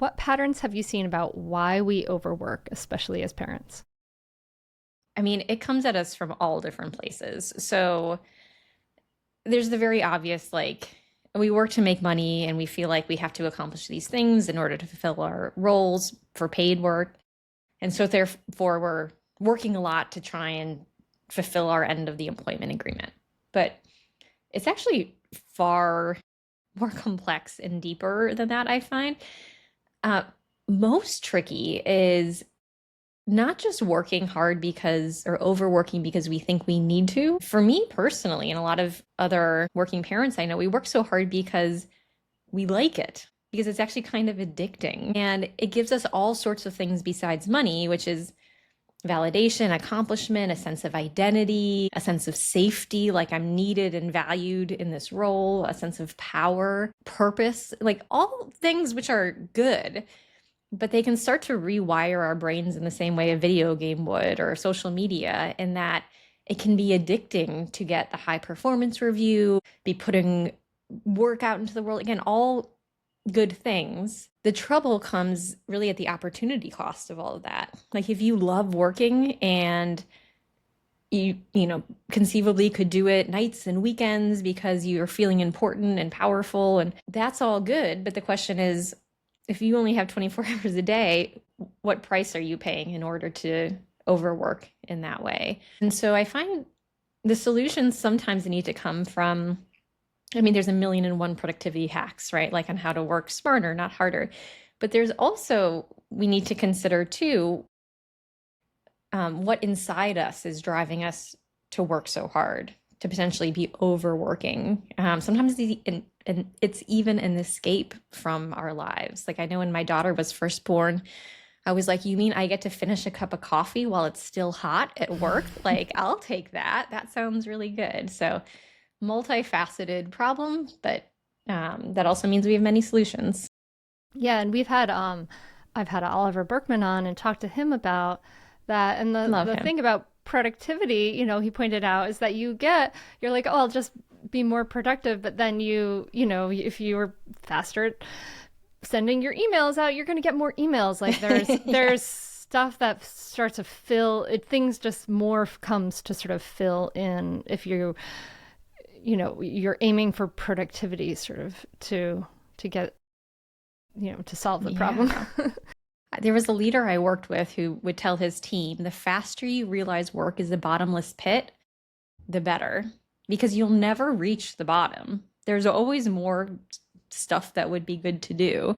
what patterns have you seen about why we overwork, especially as parents? I mean, it comes at us from all different places. So there's the very obvious, like, we work to make money and we feel like we have to accomplish these things in order to fulfill our roles for paid work. And so therefore, we're working a lot to try and fulfill our end of the employment agreement. But it's actually far more complex and deeper than that, I find. Uh, Most tricky is not just working hard because or overworking because we think we need to. For me personally, and a lot of other working parents I know, we work so hard because we like it, because it's actually kind of addicting. And it gives us all sorts of things besides money, which is validation, accomplishment, a sense of identity, a sense of safety, like I'm needed and valued in this role, a sense of power, purpose, like all things which are good, but they can start to rewire our brains in the same way a video game would or social media, in that it can be addicting to get the high performance review, be putting work out into the world. Again, all good things. The trouble comes really at the opportunity cost of all of that. Like if you love working and you conceivably could do it nights and weekends because you're feeling important and powerful, and that's all good. But the question is, if you only have 24 hours a day, what price are you paying in order to overwork in that way? And so I find the solutions sometimes need to come from, I mean, there's a million and one productivity hacks, right? Like on how to work smarter, not harder. But there's also, we need to consider too, what inside us is driving us to work so hard, to potentially be overworking. Sometimes it's even an escape from our lives. Like I know when my daughter was first born, I was like, you mean I get to finish a cup of coffee while it's still hot at work? Like, I'll take that. That sounds really good. So, multifaceted problem, but that also means we have many solutions. Yeah, and I've had Oliver Berkman on and talked to him about that. And Love the him. thing about productivity, he pointed out, is that you're like, oh, I'll just be more productive, but then if you're faster at sending your emails out, you're going to get more emails. Like Yeah. there's stuff that starts to fill it, things just more comes to sort of fill in if you're aiming for productivity sort of to get to solve the problem. Yeah. There was a leader I worked with who would tell his team, the faster you realize work is a bottomless pit, the better, because you'll never reach the bottom. There's always more stuff that would be good to do.